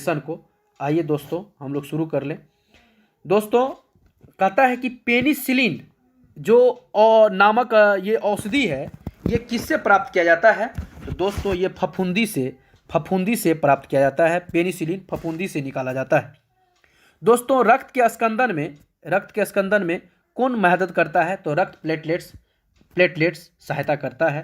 Session को। आइए दोस्तों हम लोग शुरू कर लें। दोस्तों कहता है कि पेनिसिलिन जो नामक ये औषधि है, ये किससे प्राप्त किया जाता है? तो दोस्तों ये फफूंदी से प्राप्त किया जाता है। पेनिसिलिन फफूंदी से निकाला जाता है। दोस्तों रक्त के स्कंदन में कौन मदद करता है? तो रक्त प्लेटलेट्स सहायता करता है।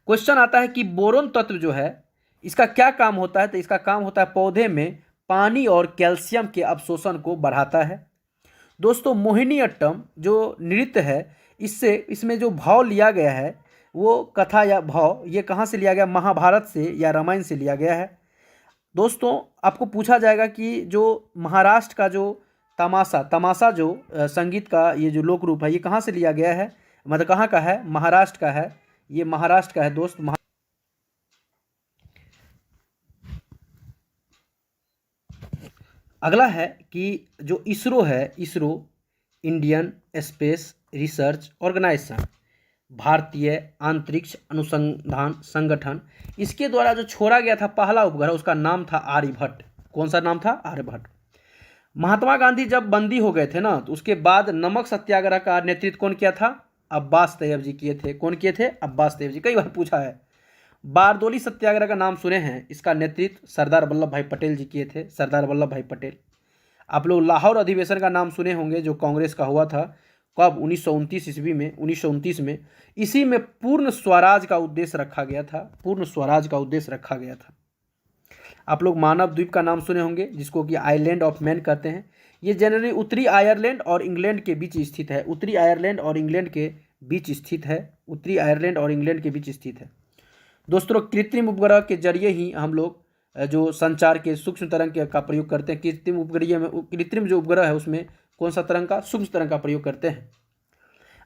क्वेश्चन आता है कि बोरोन तत्व जो है इसका क्या काम होता है? तो इसका काम होता है पौधे में पानी और कैल्शियम के अवशोषण को बढ़ाता है। दोस्तों मोहिनीअट्टम जो नृत्य है, इसमें जो भाव लिया गया है वो कथा या भाव ये कहाँ से लिया गया? महाभारत से या रामायण से लिया गया है। दोस्तों आपको पूछा जाएगा कि जो महाराष्ट्र का जो तमाशा जो संगीत का ये जो लोक रूप है, ये कहाँ से लिया गया है? मतलब कहाँ का है? महाराष्ट्र का है। ये महाराष्ट्र का है दोस्त। अगला है कि जो इसरो है, इंडियन स्पेस रिसर्च ऑर्गेनाइजेशन, भारतीय अंतरिक्ष अनुसंधान संगठन, इसके द्वारा जो छोड़ा गया था पहला उपग्रह, उसका नाम था आर्यभट्ट। कौन सा नाम था? आर्यभट्ट। महात्मा गांधी जब बंदी हो गए थे ना, तो उसके बाद नमक सत्याग्रह का नेतृत्व कौन किया था? अब्बास तैयब जी किए थे। कौन किए थे? अब्बास तैयब जी। कई बार पूछा है। बारदोली सत्याग्रह का नाम सुने हैं? इसका नेतृत्व सरदार वल्लभ भाई पटेल जी किए थे। सरदार वल्लभ भाई पटेल। आप लोग लाहौर अधिवेशन का नाम सुने होंगे, जो कांग्रेस का हुआ था। कब? 1929 ईस्वी में, 1929 में। इसी में पूर्ण स्वराज का उद्देश्य रखा गया था। आप लोग मानव द्वीप का नाम सुने होंगे, जिसको कि आइलैंड ऑफ मैन कहते हैं। ये जनरली उत्तरी आयरलैंड और इंग्लैंड के बीच स्थित है। उत्तरी आयरलैंड और इंग्लैंड के बीच स्थित है। दोस्तों कृत्रिम उपग्रह के जरिए ही हम लोग जो संचार के सूक्ष्म तरंग का प्रयोग करते हैं। कृत्रिम जो उपग्रह है उसमें कौन सा तरंग का? सूक्ष्म तरंग का प्रयोग करते हैं।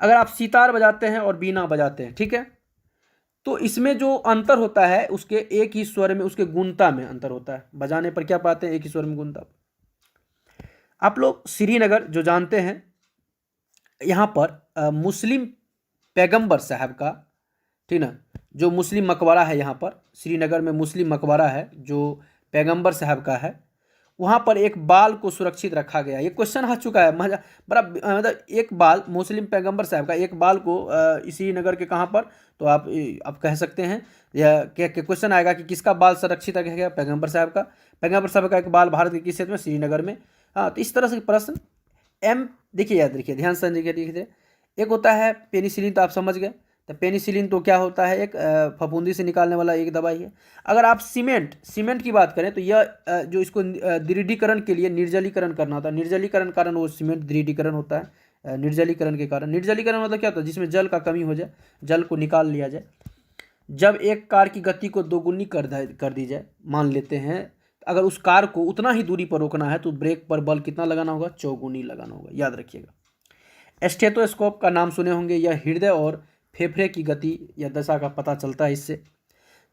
अगर आप सितार बजाते हैं और बीना बजाते हैं, ठीक है, तो इसमें जो अंतर होता है उसके एक ही स्वर में, उसके गुणता में अंतर होता है। बजाने पर क्या पाते हैं? एक ही स्वर में गुणता। आप लोग श्रीनगर जो जानते हैं, यहाँ पर मुस्लिम पैगंबर साहब का, ठीक ना, जो मुस्लिम मकबरा है, यहाँ पर श्रीनगर में मुस्लिम मकबरा है जो पैगंबर साहब का है। वहाँ पर एक बाल को सुरक्षित रखा गया। ये क्वेश्चन आ चुका है बड़ा, मतलब एक बाल, मुस्लिम पैगंबर साहब का एक बाल को श्रीनगर के कहाँ पर? तो आप कह सकते हैं या क्वेश्चन आएगा कि किसका बाल सुरक्षित रखा गया? पैगंबर साहब का। पैगंबर साहब का एक बाल भारत के किस क्षेत्र में? श्रीनगर में। हाँ, तो इस तरह से प्रश्न देखिए, याद रखिए, ध्यान से देखिए। एक होता है पेनिसिलिन, तो आप समझ गए। तो पेनिसिलिन तो क्या होता है? एक फफूंदी से निकालने वाला एक दवाई है। अगर आप सीमेंट की बात करें तो यह जो इसको दृढ़ीकरण के लिए निर्जलीकरण करना होता है। निर्जलीकरण कारण वो सीमेंट दृढ़ीकरण होता है। निर्जलीकरण के कारण, निर्जलीकरण मतलब क्या होता है? जिसमें जल का कमी हो जाए, जल को निकाल लिया जाए। जब एक कार की गति को दोगुनी कर दी जाए, मान लेते हैं, अगर उस कार को उतना ही दूरी पर रोकना है तो ब्रेक पर बल कितना लगाना होगा? चौगुनी लगाना होगा। याद रखिएगा। स्टेथोस्कोप का नाम सुने होंगे। यह हृदय और फेफड़े की गति या दशा का पता चलता है इससे।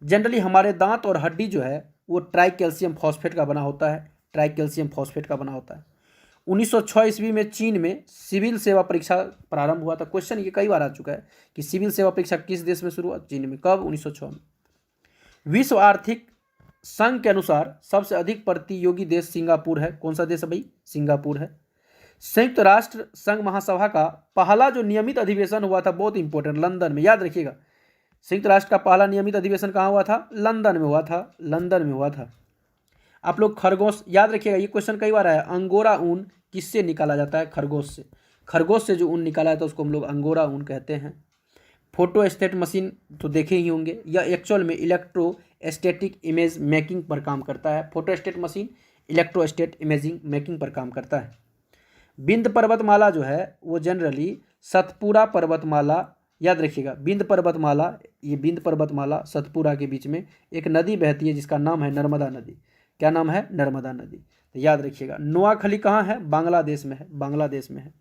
जनरली हमारे दांत और हड्डी जो है वो ट्राइकैल्शियम फॉस्फेट का बना होता है। 1906 ईस्वी में चीन में सिविल सेवा परीक्षा प्रारंभ हुआ था। क्वेश्चन ये कई बार आ चुका है कि सिविल सेवा परीक्षा किस देश में शुरू हुआ? चीन में। कब? 1906 में। विश्व आर्थिक संघ के अनुसार सबसे अधिक प्रतियोगी देश सिंगापुर है। कौन सा देश है भाई? सिंगापुर है। संयुक्त राष्ट्र संघ महासभा का पहला जो नियमित अधिवेशन हुआ था, बहुत इंपॉर्टेंट, लंदन में। याद रखिएगा, संयुक्त राष्ट्र का पहला नियमित अधिवेशन कहाँ हुआ था? लंदन में हुआ था। आप लोग खरगोश याद रखिएगा, ये क्वेश्चन कई बार आया। अंगोरा ऊन किससे निकाला जाता है? खरगोश से जो ऊन निकाला जाता है उसको हम लोग अंगोरा ऊन कहते हैं। फोटोस्टेट मशीन तो देखे ही होंगे। यह एक्चुअल में इलेक्ट्रोस्टैटिक इमेज मेकिंग पर काम करता है। Photostat machine electrostatic imaging making पर काम करता है। विंध्य पर्वतमाला जो है वो जनरली सतपुरा पर्वतमाला, याद रखिएगा, विंध्य पर्वतमाला सतपुरा के बीच में एक नदी बहती है जिसका नाम है नर्मदा नदी। क्या नाम है? नर्मदा नदी। तो याद रखिएगा। नोआखली कहाँ है? बांग्लादेश में है।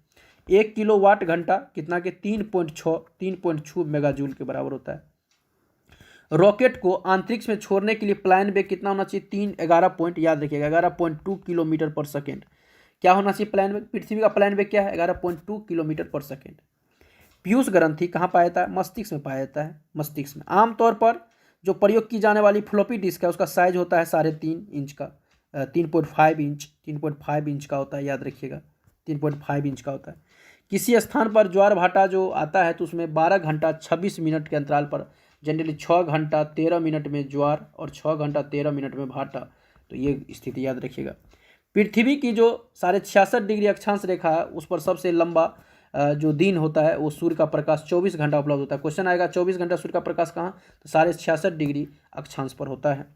1 किलोवाट घंटा कितना के? 3.6 मेगाजूल के बराबर होता है। रॉकेट को अंतरिक्ष में छोड़ने के लिए प्लान वेग कितना होना चाहिए? 11.2 किलोमीटर पर सेकेंड। क्या होना चाहिए प्लान वेग? पृथ्वी का प्लान वेग क्या है? 11.2 किलोमीटर पर सेकेंड। पीयूष ग्रंथि कहाँ पाया जाता है? मस्तिष्क में पाया जाता है। आमतौर पर जो प्रयोग की जाने वाली फ्लॉपी डिस्क है उसका साइज होता है 3.5 इंच का। 3.5 इंच 3.5 इंच का होता है, याद रखिएगा 3.5 इंच का होता है। किसी स्थान पर ज्वार भाटा जो आता है तो उसमें 12 घंटा 26 मिनट के अंतराल पर जनरली 6 घंटा 13 मिनट में ज्वार और 6 घंटा 13 मिनट में भाटा, तो ये स्थिति याद रखिएगा। पृथ्वी की जो 66.5 डिग्री अक्षांश रेखा है उस पर सबसे लंबा जो दिन होता है वो सूर्य का प्रकाश 24 घंटा उपलब्ध होता है। क्वेश्चन आएगा 24 घंटा सूर्य का प्रकाश कहाँ, तो 66.5 डिग्री अक्षांश पर होता है।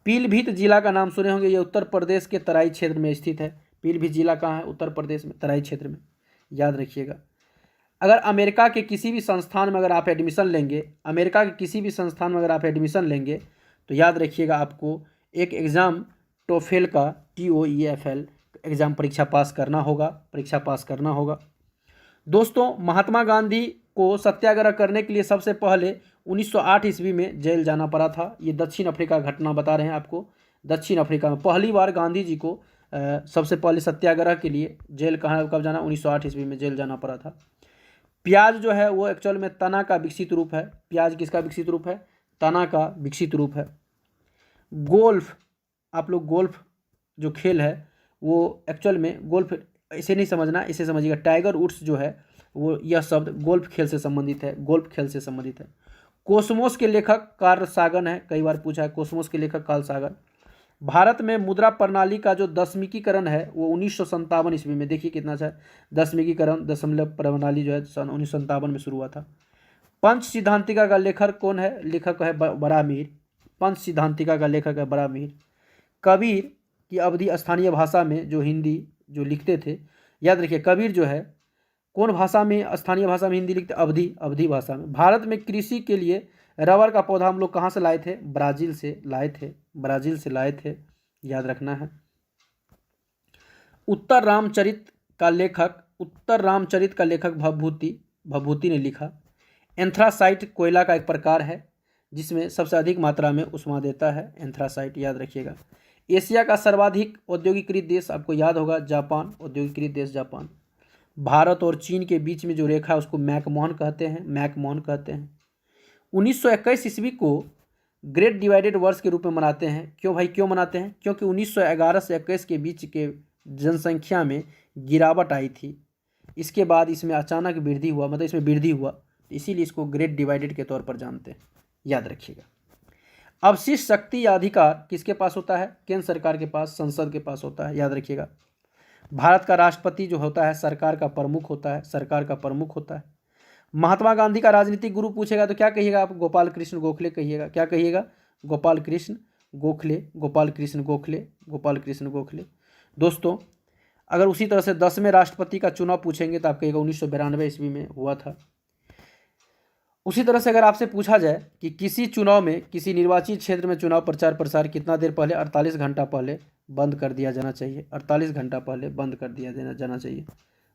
पीलीभीत जिला का नाम सुने होंगे, ये उत्तर प्रदेश के तराई क्षेत्र में स्थित है। पीलीभीत जिला कहाँ है, उत्तर प्रदेश में तराई क्षेत्र में, याद रखिएगा। अगर अमेरिका के किसी भी संस्थान में अगर आप एडमिशन लेंगे, अमेरिका के किसी भी संस्थान में अगर आप एडमिशन लेंगे तो याद रखिएगा आपको एक एग्ज़ाम टोफेल का TOEFL एग्ज़ाम परीक्षा पास करना होगा। दोस्तों, महात्मा गांधी को सत्याग्रह करने के लिए सबसे पहले 1908 ईस्वी में जेल जाना पड़ा था। ये दक्षिण अफ्रीका घटना बता रहे हैं आपको। दक्षिण अफ्रीका में पहली बार गांधी जी को सबसे पहले सत्याग्रह के लिए जेल कब जाना, 1908 ईस्वी में जेल जाना पड़ा था। प्याज जो है वो एक्चुअल में तना का विकसित रूप है। प्याज किसका विकसित रूप है, तना का विकसित रूप है। गोल्फ, आप लोग गोल्फ जो खेल है वो एक्चुअल में गोल्फ इसे नहीं समझना, इसे समझिएगा। टाइगर वुड्स जो है वो यह शब्द गोल्फ खेल से संबंधित है, गोल्फ खेल से संबंधित है। कोसमोस के लेखक कार्ल सागन है, कई बार पूछा है कोसमोस के लेखक कार्ल सागन। भारत में मुद्रा प्रणाली का जो दशमिकीकरण है वो 1957 ईस्वी में, देखिए कितना अच्छा है, दशमिकीकरण दशमलव प्रणाली जो है सन 1957 में शुरू हुआ था। पंच सिद्धांतिका का लेखक कौन है, लेखक है बरामीर। पंच सिद्धांतिका का लेखक है बरामीर। कबीर की अवधि स्थानीय भाषा में जो हिंदी जो लिखते थे, याद रखिए कबीर जो है कौन भाषा में, स्थानीय भाषा में हिंदी लिखते, अवधी भाषा में। भारत में कृषि के लिए रबर का पौधा हम लोग कहाँ से लाए थे, ब्राज़ील से लाए थे, याद रखना है। उत्तर रामचरित का लेखक भभूति ने लिखा। एंथ्रासाइट कोयला का एक प्रकार है जिसमें सबसे अधिक मात्रा में उष्मा देता है, एंथ्रासाइट, याद रखिएगा। एशिया का सर्वाधिक औद्योगिकीकृत देश आपको याद होगा जापान, औद्योगिकीकृत देश जापान। भारत और चीन के बीच में जो रेखा है उसको मैकमोहन कहते हैं। 1921 ईस्वी को ग्रेट डिवाइडेड वर्ष के रूप में मनाते हैं। क्यों भाई, क्यों मनाते हैं, क्योंकि 1911 से 21 के बीच के जनसंख्या में गिरावट आई थी। इसके बाद इसमें अचानक वृद्धि हुआ, मतलब इसमें वृद्धि हुआ, इसीलिए इसको ग्रेट डिवाइडेड के तौर पर जानते हैं, याद रखिएगा। अवशिष्ट शक्ति या अधिकार किसके पास होता है, केंद्र सरकार के पास, संसद के पास होता है, याद रखिएगा। भारत का राष्ट्रपति जो होता है सरकार का प्रमुख होता है। महात्मा गांधी का राजनीतिक गुरु पूछेगा तो क्या कहिएगा आप, गोपाल कृष्ण गोखले कहिएगा। क्या कहिएगा, गोपाल कृष्ण गोखले। दोस्तों, अगर उसी तरह से 10वें राष्ट्रपति का चुनाव पूछेंगे तो आप कहिएगा 1992 ईस्वी में हुआ था। उसी तरह से अगर आपसे पूछा जाए कि किसी चुनाव में, किसी निर्वाचित क्षेत्र में चुनाव प्रचार प्रसार कितना देर पहले, 48 घंटा पहले बंद कर दिया जाना चाहिए, 48 घंटा पहले बंद कर दिया जाना चाहिए।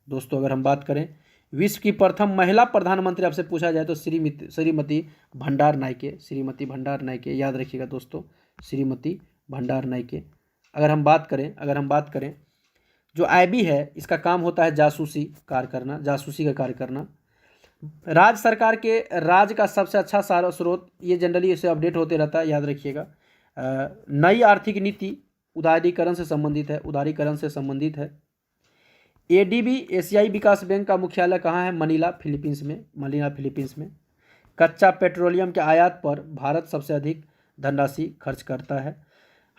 दोस्तों, अगर हम बात करें विश्व की प्रथम महिला प्रधानमंत्री आपसे पूछा जाए तो श्रीमती भंडार नायके, याद रखिएगा दोस्तों, श्रीमती भंडार नायके। अगर हम बात करें जो IB है इसका काम होता है जासूसी का कार्य करना। राज्य सरकार के राज्य का सबसे अच्छा सारा स्रोत, ये जनरली इसे अपडेट होते रहता है, याद रखिएगा। नई आर्थिक नीति उदारीकरण से संबंधित है। ADB एशियाई विकास बैंक का मुख्यालय कहाँ है, मनीला फिलीपींस में। कच्चा पेट्रोलियम के आयात पर भारत सबसे अधिक धनराशि खर्च करता है।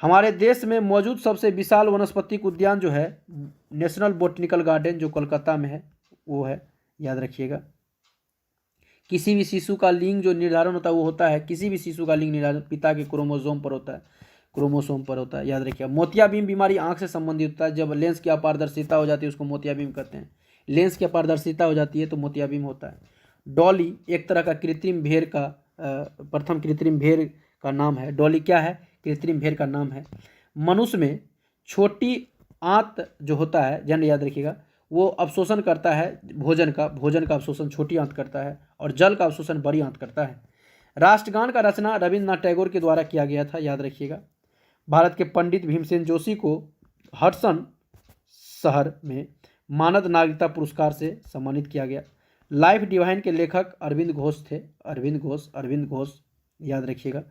हमारे देश में मौजूद सबसे विशाल वनस्पतिक उद्यान जो है नेशनल बोटनिकल गार्डन जो कोलकाता में है वो है, याद रखिएगा। किसी भी शिशु का लिंग जो निर्धारण होता है वो होता है, किसी भी शिशु का लिंग निर्धारण पिता के क्रोमोसोम पर होता है, याद रखिएगा। मोतियाबिंद बीमारी आंख से संबंधित होता है। जब लेंस की अपारदर्शिता हो जाती है उसको मोतियाबिंद कहते हैं। लेंस की अपारदर्शिता हो जाती है तो मोतियाबिंद होता है। डॉली एक तरह का कृत्रिम भेड़ का प्रथम कृत्रिम भेड़ का नाम है। डॉली क्या है, कृत्रिम भेड़ का नाम है। मनुष्य में छोटी आंत जो होता है, जन याद रखिएगा, वो अवशोषण करता है भोजन का अवशोषण छोटी आंत करता है और जल का अवशोषण बड़ी आंत करता है। राष्ट्रगान का रचना रविन्द्रनाथ टैगोर के द्वारा किया गया था, याद रखिएगा। भारत के पंडित भीमसेन जोशी को हडसन शहर में मानद नागरिकता पुरस्कार से सम्मानित किया गया। लाइफ डिवाइन के लेखक अरविंद घोष थे, याद रखिएगा।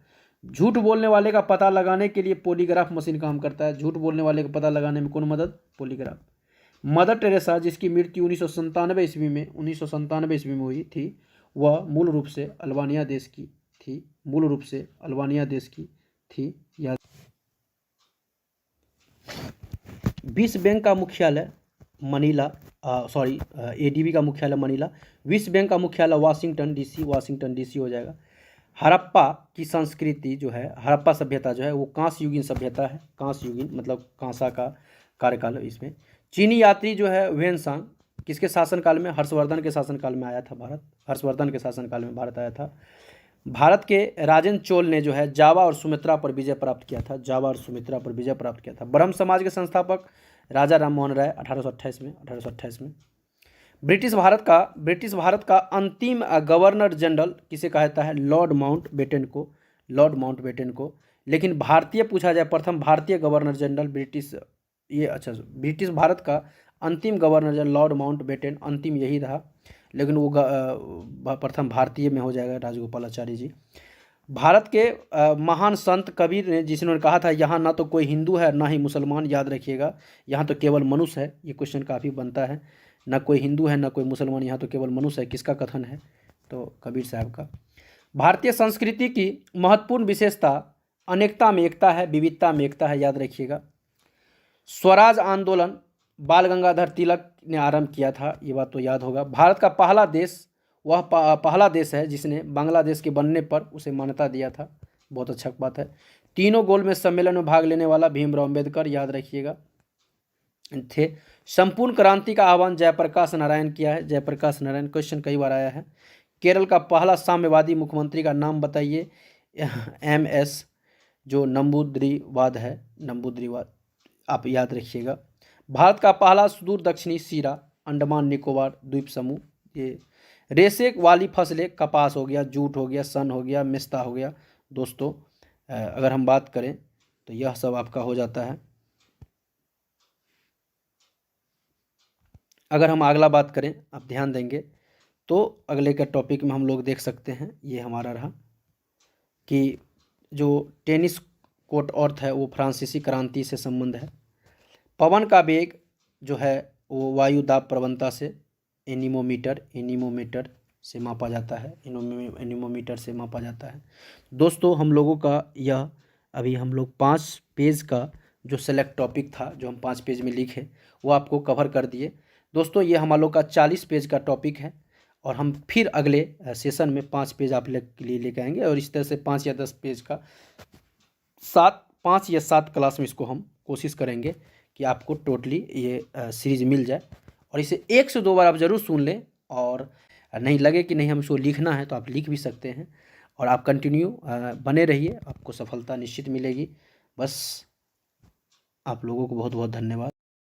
झूठ बोलने वाले का पता लगाने के लिए पॉलीग्राफ मशीन काम करता है। झूठ बोलने वाले का पता लगाने में कौन मदद? पॉलीग्राफ। मदर टेरेसा, जिसकी मृत्यु 1997 ईस्वी में हुई थी, वह मूल रूप से अल्बानिया देश की थी। या विश्व बैंक का मुख्यालय मनीला, एडीबी का मुख्यालय मनीला, विश्व बैंक का मुख्यालय वाशिंगटन डीसी हो जाएगा। हड़प्पा की संस्कृति जो है, हड़प्पा सभ्यता जो है वो कांस्य युगीन सभ्यता है। कांस्य युगीन मतलब कांसा का कार्यकाल है इसमें। चीनी यात्री जो है ह्वेनसांग, किसके शासनकाल में? हर्षवर्धन के शासनकाल में आया था भारत। हर्षवर्धन के शासनकाल में भारत आया था। भारत के राजन चोल ने जो है जावा और सुमित्रा पर विजय प्राप्त किया था। ब्रह्म समाज के संस्थापक राजा राम मोहन राय 1828 में। ब्रिटिश भारत का अंतिम गवर्नर जनरल किसे कहता है? लॉर्ड माउंटबेटन को। लेकिन भारतीय पूछा जाए, प्रथम भारतीय गवर्नर जनरल ब्रिटिश भारत का अंतिम गवर्नर जनरल लॉर्ड माउंटबेटन, अंतिम यही रहा, लेकिन वो प्रथम भारतीय में हो जाएगा, राजगोपालाचारी जी। भारत के महान संत कबीर ने, जिन्होंने कहा था यहाँ ना तो कोई हिंदू है ना ही मुसलमान, याद रखिएगा, यहाँ तो केवल मनुष्य है। ये क्वेश्चन काफ़ी बनता है, ना कोई हिंदू है ना कोई मुसलमान, यहाँ तो केवल मनुष्य है। किसका कथन है? तो कबीर साहब का। भारतीय संस्कृति की महत्वपूर्ण विशेषता अनेकता में एकता है, विविधता में एकता है, याद रखिएगा। स्वराज आंदोलन बाल गंगाधर तिलक ने आरंभ किया था, ये बात तो याद होगा। भारत का पहला देश है जिसने बांग्लादेश के बनने पर उसे मान्यता दिया था, बहुत अच्छा बात है। तीनों गोलमेज सम्मेलन में भाग लेने वाला भीमराव अम्बेडकर, याद रखिएगा, थे। संपूर्ण क्रांति का आह्वान जयप्रकाश नारायण किया है। जयप्रकाश नारायण, क्वेश्चन कई बार आया है। केरल का पहला साम्यवादी मुख्यमंत्री का नाम बताइए? MS जो नंबूद्रीवाद है, आप याद रखिएगा। भारत का पहला सुदूर दक्षिणी सिरा अंडमान निकोबार द्वीप समूह। ये रेशे वाली फसलें कपास हो गया, जूट हो गया, सन हो गया, मेस्ता हो गया। दोस्तों अगर हम बात करें तो यह सब आपका हो जाता है। अगर हम अगला बात करें, आप ध्यान देंगे तो अगले के टॉपिक में हम लोग देख सकते हैं, ये हमारा रहा कि जो टेनिस कोर्ट अर्थ है वो फ्रांसीसी क्रांति से संबंध है। पवन का वेग जो है वो वायु दाब प्रवणता से एनीमोमीटर से मापा जाता है। दोस्तों हम लोगों का यह अभी हम लोग 5 पेज का जो सेलेक्ट टॉपिक था, जो हम 5 पेज में लिखे, वो आपको कवर कर दिए। दोस्तों ये हम लोग का 40 पेज का टॉपिक है और हम फिर अगले सेशन में 5 पेज आप लोग के लिए लेके आएंगे और इस तरह से 5 या 10 पेज का 5 या 7 क्लास में इसको हम कोशिश करेंगे कि आपको टोटली ये सीरीज मिल जाए। और इसे 1 से 2 बार आप ज़रूर सुन लें, और नहीं लगे कि नहीं हम इसको लिखना है तो आप लिख भी सकते हैं। और आप कंटिन्यू बने रहिए, आपको सफलता निश्चित मिलेगी। बस आप लोगों को बहुत बहुत धन्यवाद।